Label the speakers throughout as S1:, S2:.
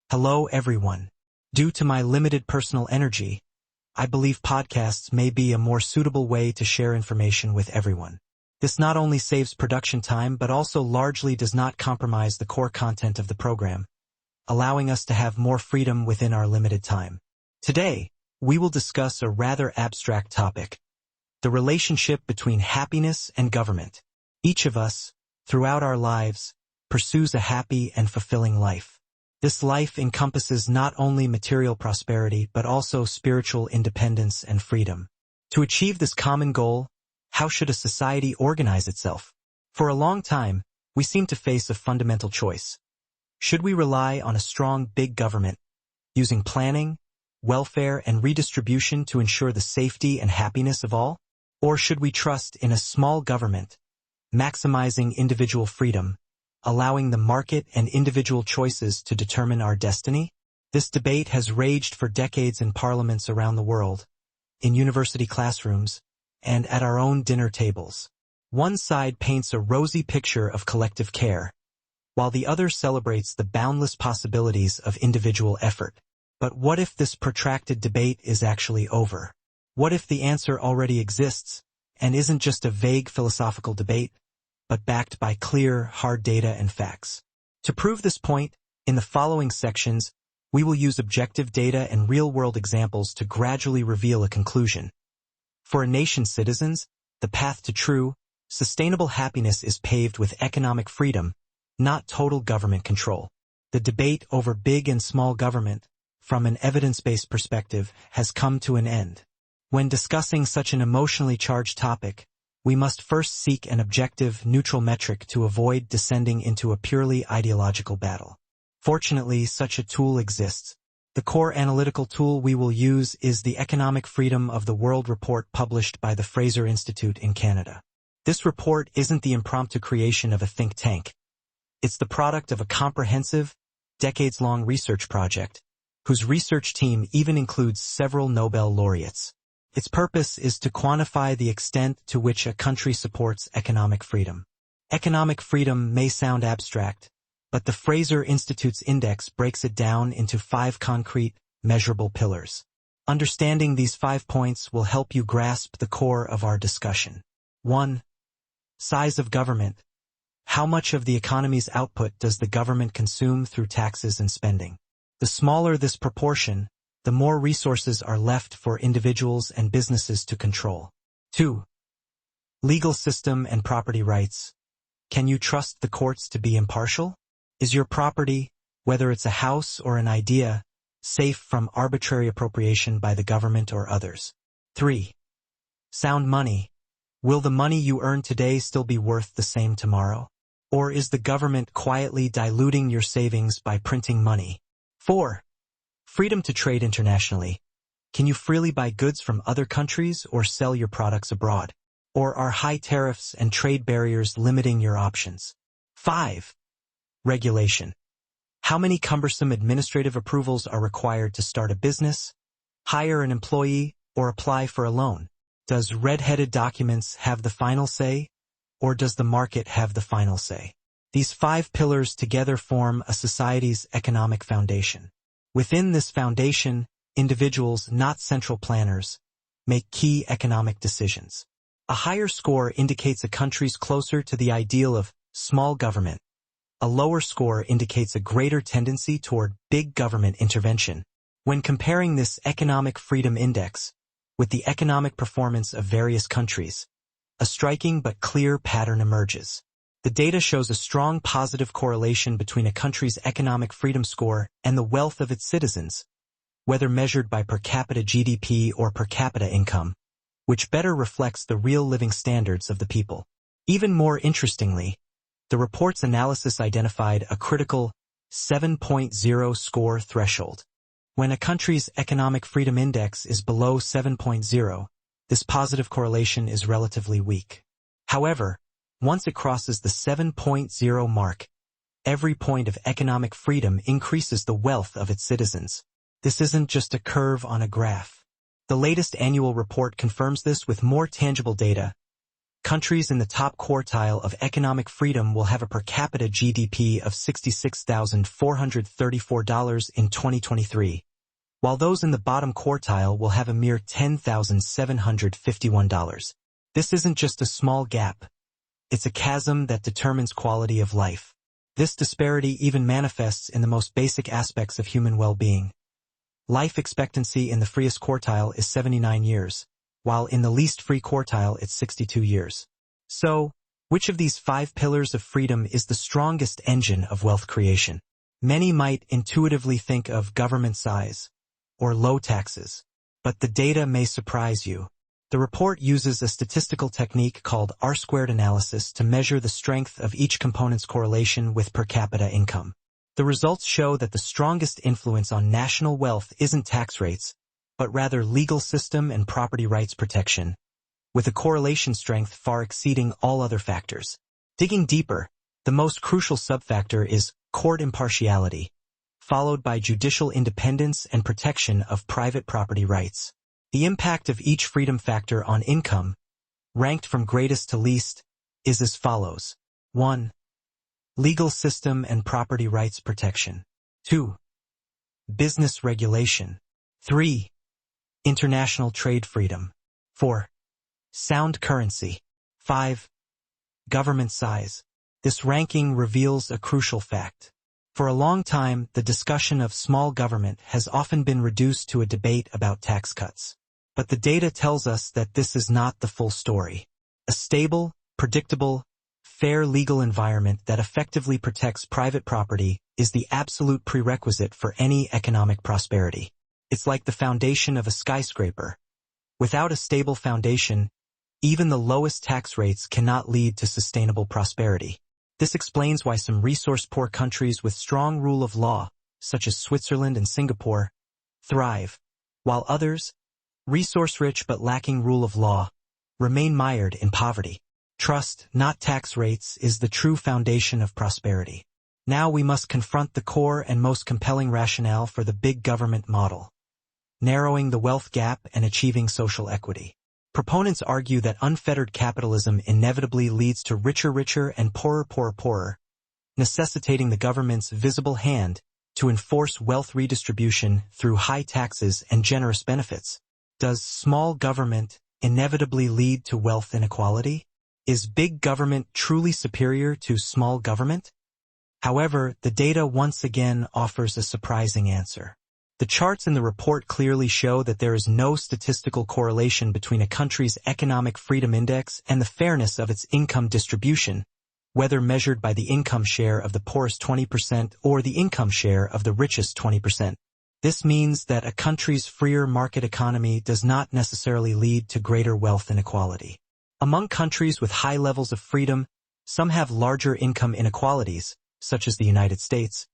S1: Hello everyone. Due to my limited personal energy, I believe podcasts may be a more suitable way to share information with everyone. This not only saves production time but also largely does not compromise the core content of the program, allowing us to have more freedom within our limited time. Today, we will discuss a rather abstract topic: the relationship between happiness and government. Each of us, throughout our lives, pursues a happy and fulfilling life. This life encompasses not only material prosperity but also spiritual independence and freedom. To achieve this common goal, how should a society organize itself? For a long time, we seem to face a fundamental choice. Should we rely on a strong big government, using planning, welfare, and redistribution to ensure the safety and happiness of all? Or should we trust in a small government, maximizing individual freedom, allowing the market and individual choices to determine our destiny? This debate has raged for decades in parliaments around the world, in university classrooms, and at our own dinner tables. One side paints a rosy picture of collective care, while the other celebrates the boundless possibilities of individual effort. But what if this protracted debate is actually over? What if the answer already exists, and isn't just a vague philosophical debate, but backed by clear, hard data and facts? To prove this point, in the following sections, we will use objective data and real-world examples to gradually reveal a conclusion. For a nation's citizens, the path to true, sustainable happiness is paved with economic freedom, not total government control. The debate over big and small government, from an evidence-based perspective, has come to an end. When discussing such an emotionally charged topic, we must first seek an objective, neutral metric to avoid descending into a purely ideological battle. Fortunately, such a tool exists. The core analytical tool we will use is the Economic Freedom of the World report published by the Fraser Institute in Canada. This report isn't the impromptu creation of a think tank. It's the product of a comprehensive, decades-long research project, whose research team even includes several Nobel laureates. Its purpose is to quantify the extent to which a country supports economic freedom. Economic freedom may sound abstract, but the Fraser Institute's index breaks it down into 5 concrete, measurable pillars. Understanding these 5 points will help you grasp the core of our discussion. 1. Size of government. How much of the economy's output does the government consume through taxes and spending? The smaller this proportion, the more resources are left for individuals and businesses to control. 2. Legal system and property rights. Can you trust the courts to be impartial? Is your property, whether it's a house or an idea, safe from arbitrary appropriation by the government or others? 3. Sound money. Will the money you earn today still be worth the same tomorrow? Or is the government quietly diluting your savings by printing money? 4. Freedom to trade internationally. Can you freely buy goods from other countries or sell your products abroad? Or are high tariffs and trade barriers limiting your options? 5. Regulation. How many cumbersome administrative approvals are required to start a business, hire an employee, or apply for a loan? Does red-headed documents have the final say, or does the market have the final say? These 5 pillars together form a society's economic foundation. Within this foundation, individuals, not central planners, make key economic decisions. A higher score indicates a country's closer to the ideal of small government. A lower score indicates a greater tendency toward big government intervention. When comparing this economic freedom index with the economic performance of various countries, a striking but clear pattern emerges. The data shows a strong positive correlation between a country's economic freedom score and the wealth of its citizens, whether measured by per capita GDP or per capita income, which better reflects the real living standards of the people. Even more interestingly, the report's analysis identified a critical 7.0 score threshold. When a country's economic freedom index is below 7.0, this positive correlation is relatively weak. However, once it crosses the 7.0 mark, every point of economic freedom increases the wealth of its citizens. This isn't just a curve on a graph. The latest annual report confirms this with more tangible data, countries in the top quartile of economic freedom will have a per capita GDP of $66,434 in 2023, while those in the bottom quartile will have a mere $10,751. This isn't just a small gap. It's a chasm that determines quality of life. This disparity even manifests in the most basic aspects of human well-being. Life expectancy in the freest quartile is 79 years, while in the least free quartile it's 62 years. So, which of these 5 pillars of freedom is the strongest engine of wealth creation? Many might intuitively think of government size or low taxes, but the data may surprise you. The report uses a statistical technique called R-squared analysis to measure the strength of each component's correlation with per capita income. The results show that the strongest influence on national wealth isn't tax rates, but rather legal system and property rights protection, with a correlation strength far exceeding all other factors. Digging deeper, the most crucial subfactor is court impartiality, followed by judicial independence and protection of private property rights. The impact of each freedom factor on income, ranked from greatest to least, is as follows. 1. Legal system and property rights protection. 2. Business regulation. 3. International trade freedom. 4. Sound currency. 5. Government size. This ranking reveals a crucial fact. For a long time, the discussion of small government has often been reduced to a debate about tax cuts. But the data tells us that this is not the full story. A stable, predictable, fair legal environment that effectively protects private property is the absolute prerequisite for any economic prosperity. It's like the foundation of a skyscraper. Without a stable foundation, even the lowest tax rates cannot lead to sustainable prosperity. This explains why some resource-poor countries with strong rule of law, such as Switzerland and Singapore, thrive, while others, resource-rich but lacking rule of law, remain mired in poverty. Trust, not tax rates, is the true foundation of prosperity. Now we must confront the core and most compelling rationale for the big government model: narrowing the wealth gap and achieving social equity. Proponents argue that unfettered capitalism inevitably leads to richer and poorer, necessitating the government's visible hand to enforce wealth redistribution through high taxes and generous benefits. Does small government inevitably lead to wealth inequality? Is big government truly superior to small government? However, the data once again offers a surprising answer. The charts in the report clearly show that there is no statistical correlation between a country's economic freedom index and the fairness of its income distribution, whether measured by the income share of the poorest 20% or the income share of the richest 20%. This means that a country's freer market economy does not necessarily lead to greater wealth inequality. Among countries with high levels of freedom, some have larger income inequalities, such as the United States,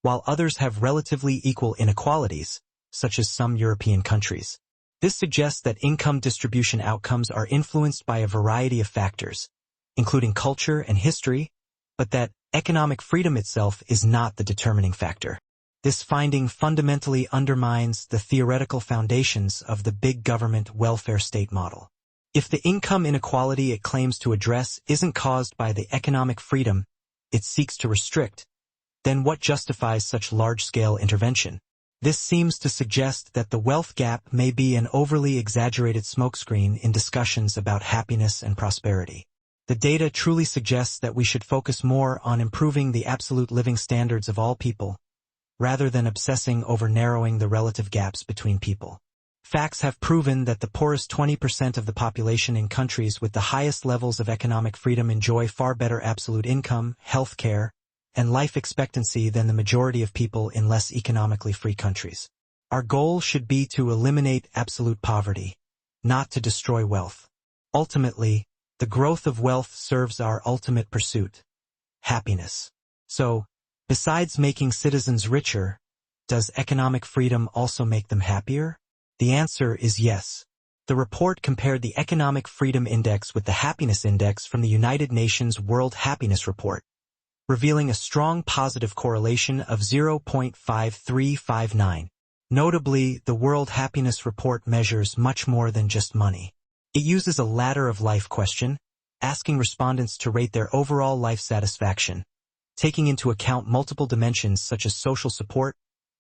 S1: while others have relatively equal inequalities, such as some European countries. This suggests that income distribution outcomes are influenced by a variety of factors, including culture and history, but that economic freedom itself is not the determining factor. This finding fundamentally undermines the theoretical foundations of the big government welfare state model. If the income inequality it claims to address isn't caused by the economic freedom it seeks to restrict, then what justifies such large-scale intervention? This seems to suggest that the wealth gap may be an overly exaggerated smokescreen in discussions about happiness and prosperity. The data truly suggests that we should focus more on improving the absolute living standards of all people, rather than obsessing over narrowing the relative gaps between people. Facts have proven that the poorest 20% of the population in countries with the highest levels of economic freedom enjoy far better absolute income, health care, and life expectancy than the majority of people in less economically free countries. Our goal should be to eliminate absolute poverty, not to destroy wealth. Ultimately, the growth of wealth serves our ultimate pursuit: happiness. So, besides making citizens richer, does economic freedom also make them happier? The answer is yes. The report compared the Economic Freedom Index with the Happiness Index from the United Nations World Happiness Report, revealing a strong positive correlation of 0.5359. Notably, the World Happiness Report measures much more than just money. It uses a ladder of life question, asking respondents to rate their overall life satisfaction, taking into account multiple dimensions such as social support,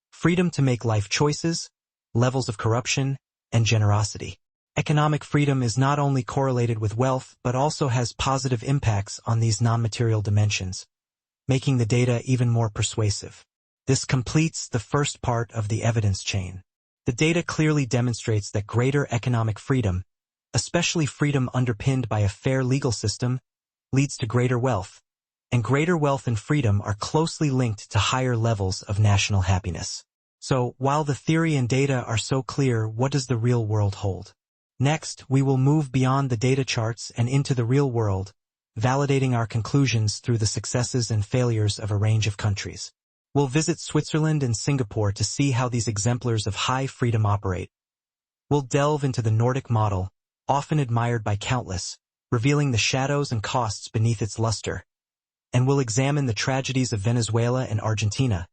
S1: freedom to make life choices, levels of corruption, and generosity. Economic freedom is not only correlated with wealth but also has positive impacts on these non-material dimensions, making the data even more persuasive. This completes the first part of the evidence chain. The data clearly demonstrates that greater economic freedom, especially freedom underpinned by a fair legal system, leads to greater wealth, and greater wealth and freedom are closely linked to higher levels of national happiness. So, while the theory and data are so clear, what does the real world hold? Next, we will move beyond the data charts and into the real world, validating our conclusions through the successes and failures of a range of countries. We'll visit Switzerland and Singapore to see how these exemplars of high freedom operate. We'll delve into the Nordic model, often admired by countless, revealing the shadows and costs beneath its luster. And we'll examine the tragedies of Venezuela and Argentina,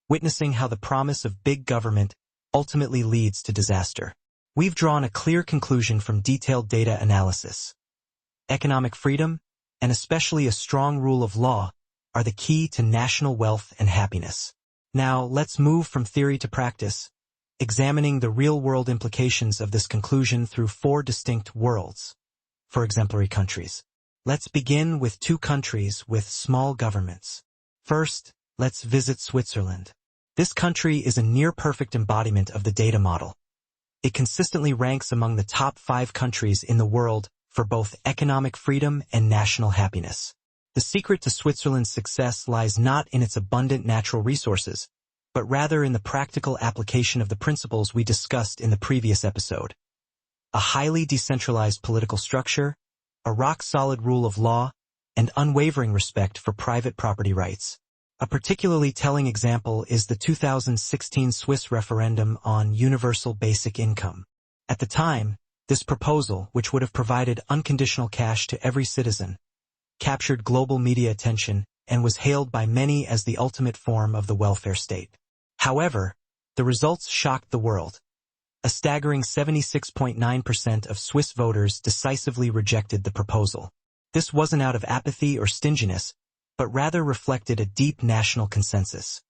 S1: witnessing how the promise of big government ultimately leads to disaster. We've drawn a clear conclusion from detailed data analysis. Economic freedom, and especially a strong rule of law, are the key to national wealth and happiness. Now, let's move from theory to practice, examining the real-world implications of this conclusion through 4 distinct worlds for exemplary countries. Let's begin with 2 countries with small governments. First, let's visit Switzerland. This country is a near-perfect embodiment of the data model. It consistently ranks among the top 5 countries in the world for both economic freedom and national happiness. The secret to Switzerland's success lies not in its abundant natural resources, but rather in the practical application of the principles we discussed in the previous episode. A highly decentralized political structure, a rock-solid rule of law, and unwavering respect for private property rights. A particularly telling example is the 2016 Swiss referendum on universal basic income. At the time, this proposal, which would have provided unconditional cash to every citizen, captured global media attention and was hailed by many as the ultimate form of the welfare state. However, the results shocked the world. A staggering 76.9% of Swiss voters decisively rejected the proposal. This wasn't out of apathy or stinginess, but rather reflected a deep national consensus.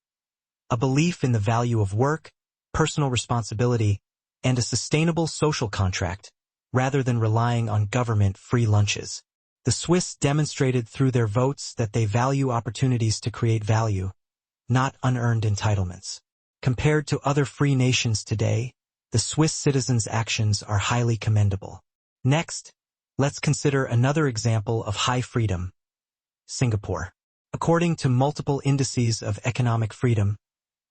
S1: A belief in the value of work, personal responsibility, and a sustainable social contract, rather than relying on government-free lunches. The Swiss demonstrated through their votes that they value opportunities to create value, not unearned entitlements. Compared to other free nations today, the Swiss citizens' actions are highly commendable. Next, let's consider another example of high freedom: Singapore. According to multiple indices of economic freedom,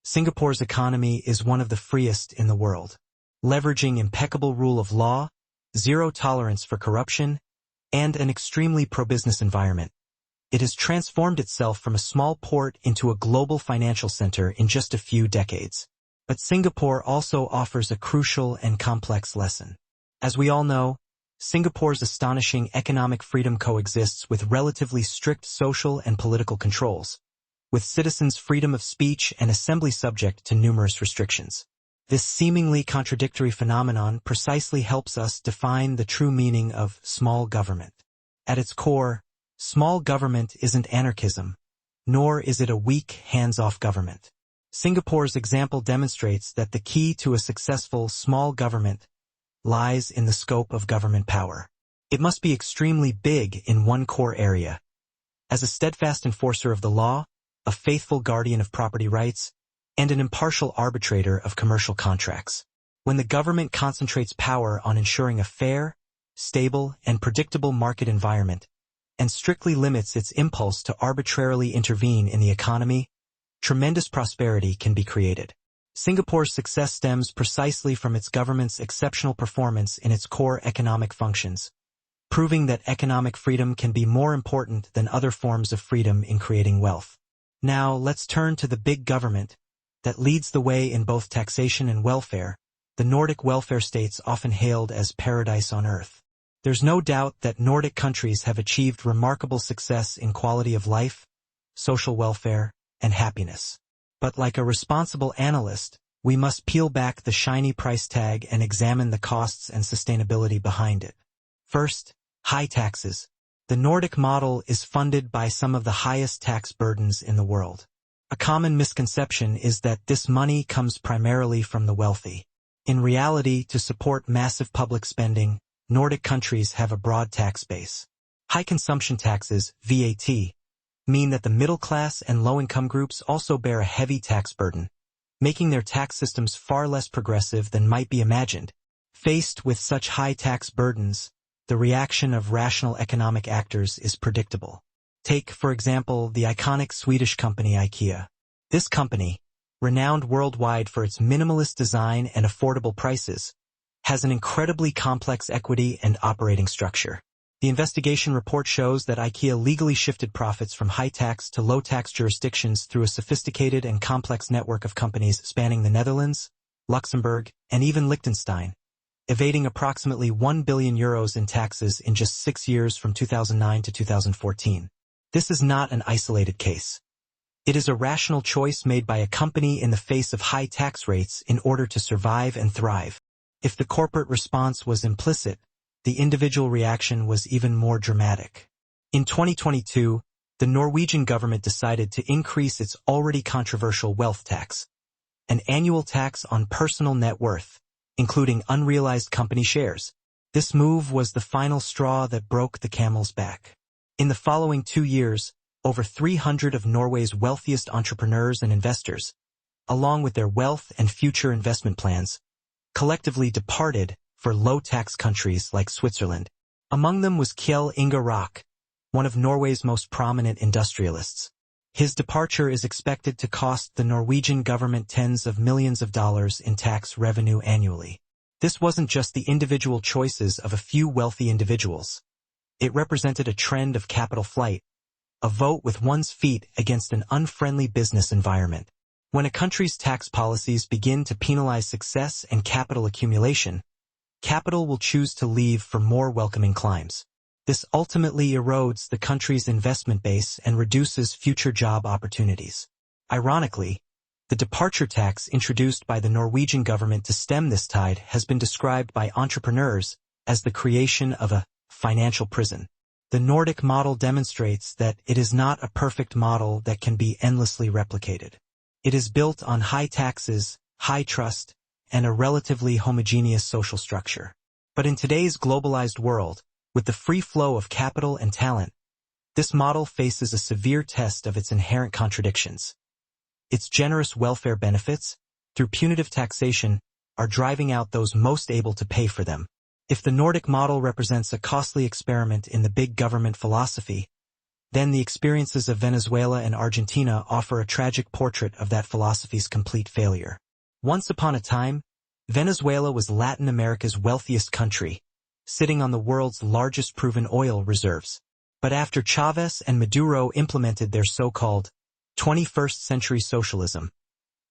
S1: Singapore's economy is one of the freest in the world. Leveraging impeccable rule of law, zero tolerance for corruption, and an extremely pro-business environment, it has transformed itself from a small port into a global financial center in just a few decades. But Singapore also offers a crucial and complex lesson. As we all know, Singapore's astonishing economic freedom coexists with relatively strict social and political controls, with citizens' freedom of speech and assembly subject to numerous restrictions. This seemingly contradictory phenomenon precisely helps us define the true meaning of small government. At its core, small government isn't anarchism, nor is it a weak, hands-off government. Singapore's example demonstrates that the key to a successful small government lies in the scope of government power. It must be extremely big in one core area. As a steadfast enforcer of the law, a faithful guardian of property rights, and an impartial arbitrator of commercial contracts. When the government concentrates power on ensuring a fair, stable, and predictable market environment, and strictly limits its impulse to arbitrarily intervene in the economy, tremendous prosperity can be created. Singapore's success stems precisely from its government's exceptional performance in its core economic functions, proving that economic freedom can be more important than other forms of freedom in creating wealth. Now, let's turn to the big government that leads the way in both taxation and welfare, the Nordic welfare states often hailed as paradise on earth. There's no doubt that Nordic countries have achieved remarkable success in quality of life, social welfare, and happiness. But like a responsible analyst, we must peel back the shiny price tag and examine the costs and sustainability behind it. First, high taxes. The Nordic model is funded by some of the highest tax burdens in the world. A common misconception is that this money comes primarily from the wealthy. In reality, to support massive public spending, Nordic countries have a broad tax base. High consumption taxes, VAT, mean that the middle class and low-income groups also bear a heavy tax burden, making their tax systems far less progressive than might be imagined. Faced with such high tax burdens, the reaction of rational economic actors is predictable. Take, for example, the iconic Swedish company IKEA. This company, renowned worldwide for its minimalist design and affordable prices, has an incredibly complex equity and operating structure. The investigation report shows that IKEA legally shifted profits from high-tax to low-tax jurisdictions through a sophisticated and complex network of companies spanning the Netherlands, Luxembourg, and even Liechtenstein, evading approximately €1 billion in taxes in just 6 years from 2009 to 2014. This is not an isolated case. It is a rational choice made by a company in the face of high tax rates in order to survive and thrive. If the corporate response was implicit, the individual reaction was even more dramatic. In 2022, the Norwegian government decided to increase its already controversial wealth tax, an annual tax on personal net worth, including unrealized company shares. This move was the final straw that broke the camel's back. In the following 2 years, over 300 of Norway's wealthiest entrepreneurs and investors, along with their wealth and future investment plans, collectively departed for low-tax countries like Switzerland. Among them was Kjell Inge Rock, one of Norway's most prominent industrialists. His departure is expected to cost the Norwegian government tens of millions of dollars in tax revenue annually. This wasn't just the individual choices of a few wealthy individuals. It represented a trend of capital flight, a vote with one's feet against an unfriendly business environment. When a country's tax policies begin to penalize success and capital accumulation, capital will choose to leave for more welcoming climes. This ultimately erodes the country's investment base and reduces future job opportunities. Ironically, the departure tax introduced by the Norwegian government to stem this tide has been described by entrepreneurs as the creation of a financial prison. The Nordic model demonstrates that it is not a perfect model that can be endlessly replicated. It is built on high taxes, high trust, and a relatively homogeneous social structure. But in today's globalized world, with the free flow of capital and talent, this model faces a severe test of its inherent contradictions. Its generous welfare benefits, through punitive taxation, are driving out those most able to pay for them. If the Nordic model represents a costly experiment in the big government philosophy, then the experiences of Venezuela and Argentina offer a tragic portrait of that philosophy's complete failure. Once upon a time, Venezuela was Latin America's wealthiest country, sitting on the world's largest proven oil reserves. But after Chavez and Maduro implemented their so-called 21st century socialism,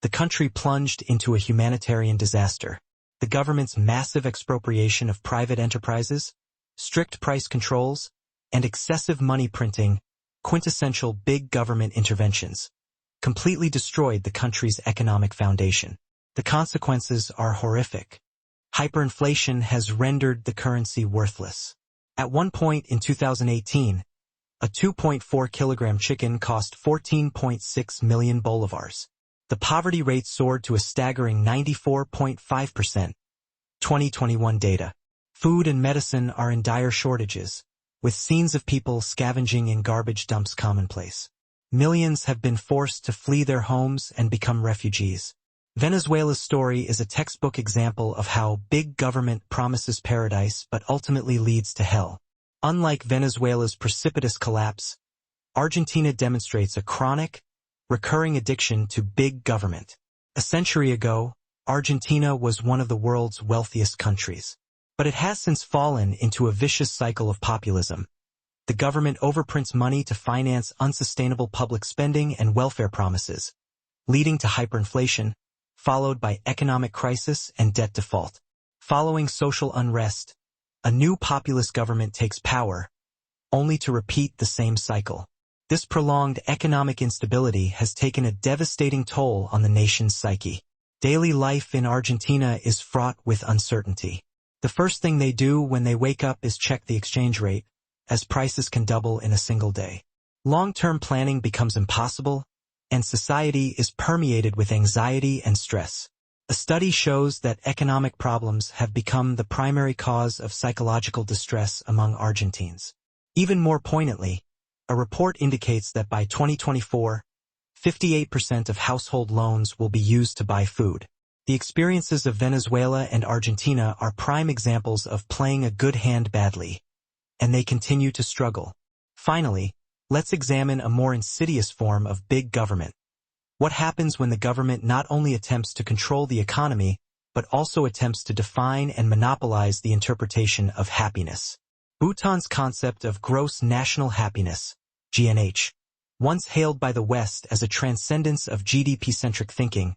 S1: the country plunged into a humanitarian disaster. The government's massive expropriation of private enterprises, strict price controls, and excessive money printing, quintessential big government interventions, completely destroyed the country's economic foundation. The consequences are horrific. Hyperinflation has rendered the currency worthless. At one point in 2018, a 2.4-kilogram chicken cost 14.6 million bolivars. The poverty rate soared to a staggering 94.5%. 2021 data. Food and medicine are in dire shortages, with scenes of people scavenging in garbage dumps commonplace. Millions have been forced to flee their homes and become refugees. Venezuela's story is a textbook example of how big government promises paradise but ultimately leads to hell. Unlike Venezuela's precipitous collapse, Argentina demonstrates a chronic, recurring addiction to big government. A century ago, Argentina was one of the world's wealthiest countries. But it has since fallen into a vicious cycle of populism. The government overprints money to finance unsustainable public spending and welfare promises, leading to hyperinflation, followed by economic crisis and debt default. Following social unrest, a new populist government takes power, only to repeat the same cycle. This prolonged economic instability has taken a devastating toll on the nation's psyche. Daily life in Argentina is fraught with uncertainty. The first thing they do when they wake up is check the exchange rate, as prices can double in a single day. Long-term planning becomes impossible, and society is permeated with anxiety and stress. A study shows that economic problems have become the primary cause of psychological distress among Argentines. Even more poignantly, a report indicates that by 2024, 58% of household loans will be used to buy food. The experiences of Venezuela and Argentina are prime examples of playing a good hand badly, and they continue to struggle. Finally, let's examine a more insidious form of big government. What happens when the government not only attempts to control the economy, but also attempts to define and monopolize the interpretation of happiness? Bhutan's concept of gross national happiness, GNH, once hailed by the West as a transcendence of GDP-centric thinking,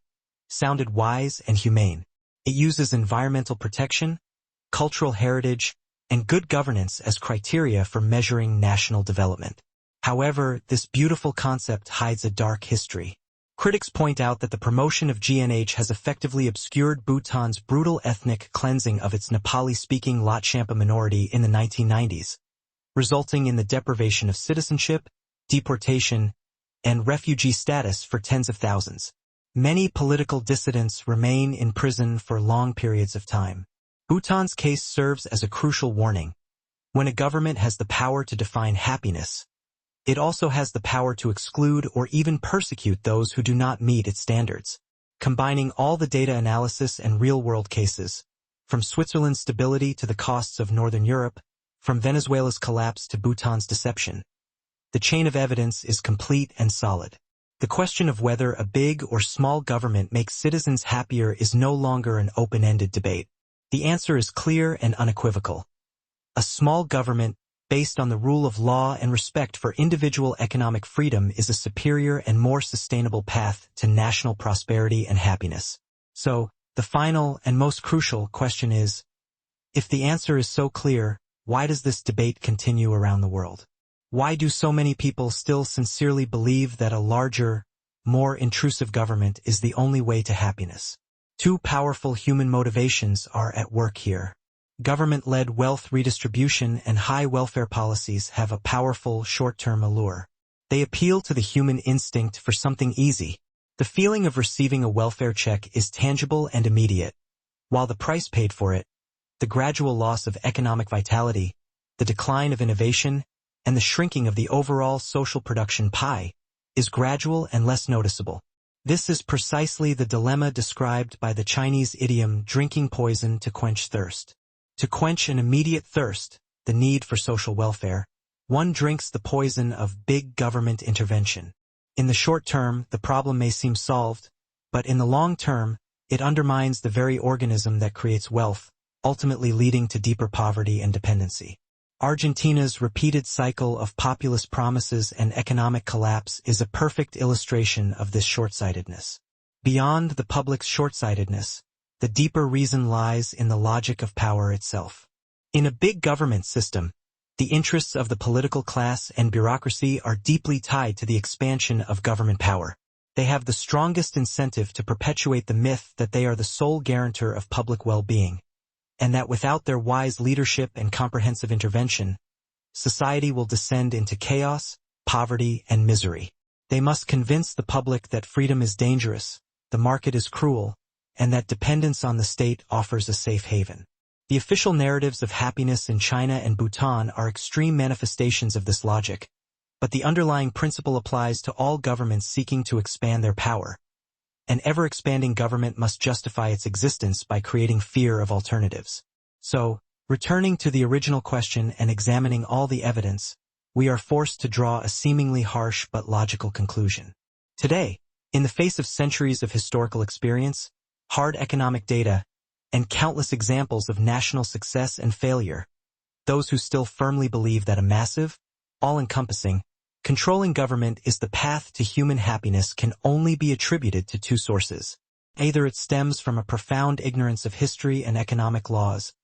S1: sounded wise and humane. It uses environmental protection, cultural heritage, and good governance as criteria for measuring national development. However, this beautiful concept hides a dark history. Critics point out that the promotion of GNH has effectively obscured Bhutan's brutal ethnic cleansing of its Nepali-speaking Lhotshampa minority in the 1990s, resulting in the deprivation of citizenship, deportation, and refugee status for tens of thousands. Many political dissidents remain in prison for long periods of time. Bhutan's case serves as a crucial warning. When a government has the power to define happiness, it also has the power to exclude or even persecute those who do not meet its standards. Combining all the data analysis and real-world cases, from Switzerland's stability to the costs of Northern Europe, from Venezuela's collapse to Bhutan's deception, the chain of evidence is complete and solid. The question of whether a big or small government makes citizens happier is no longer an open-ended debate. The answer is clear and unequivocal. A small government, based on the rule of law and respect for individual economic freedom, is a superior and more sustainable path to national prosperity and happiness. So, the final and most crucial question is, if the answer is so clear, why does this debate continue around the world? Why do so many people still sincerely believe that a larger, more intrusive government is the only way to happiness? Two powerful human motivations are at work here. Government-led wealth redistribution and high welfare policies have a powerful short-term allure. They appeal to the human instinct for something easy. The feeling of receiving a welfare check is tangible and immediate, while the price paid for it, the gradual loss of economic vitality, the decline of innovation, and the shrinking of the overall social production pie, is gradual and less noticeable. This is precisely the dilemma described by the Chinese idiom drinking poison to quench thirst. To quench an immediate thirst, the need for social welfare, one drinks the poison of big government intervention. In the short term, the problem may seem solved, but in the long term, it undermines the very organism that creates wealth, ultimately leading to deeper poverty and dependency. Argentina's repeated cycle of populist promises and economic collapse is a perfect illustration of this short-sightedness. Beyond the public's short-sightedness, the deeper reason lies in the logic of power itself. In a big government system, the interests of the political class and bureaucracy are deeply tied to the expansion of government power. They have the strongest incentive to perpetuate the myth that they are the sole guarantor of public well-being, and that without their wise leadership and comprehensive intervention, society will descend into chaos, poverty, and misery. They must convince the public that freedom is dangerous, the market is cruel, and that dependence on the state offers a safe haven. The official narratives of happiness in China and Bhutan are extreme manifestations of this logic, but the underlying principle applies to all governments seeking to expand their power. An ever-expanding government must justify its existence by creating fear of alternatives. So, returning to the original question and examining all the evidence, we are forced to draw a seemingly harsh but logical conclusion. Today, in the face of centuries of historical experience, hard economic data, and countless examples of national success and failure, those who still firmly believe that a massive, all-encompassing, controlling government is the path to human happiness can only be attributed to two sources. Either it stems from a profound ignorance of history and economic laws,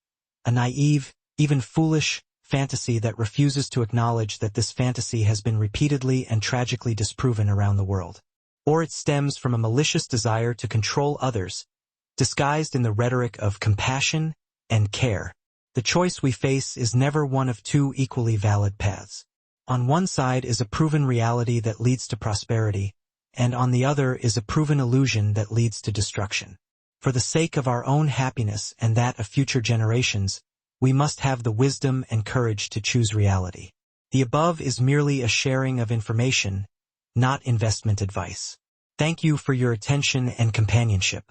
S1: a naive, even foolish, fantasy that refuses to acknowledge that this fantasy has been repeatedly and tragically disproven around the world. Or it stems from a malicious desire to control others, disguised in the rhetoric of compassion and care. The choice we face is never one of two equally valid paths. On one side is a proven reality that leads to prosperity, and on the other is a proven illusion that leads to destruction. For the sake of our own happiness and that of future generations, we must have the wisdom and courage to choose reality. The above is merely a sharing of information, not investment advice. Thank you for your attention and companionship.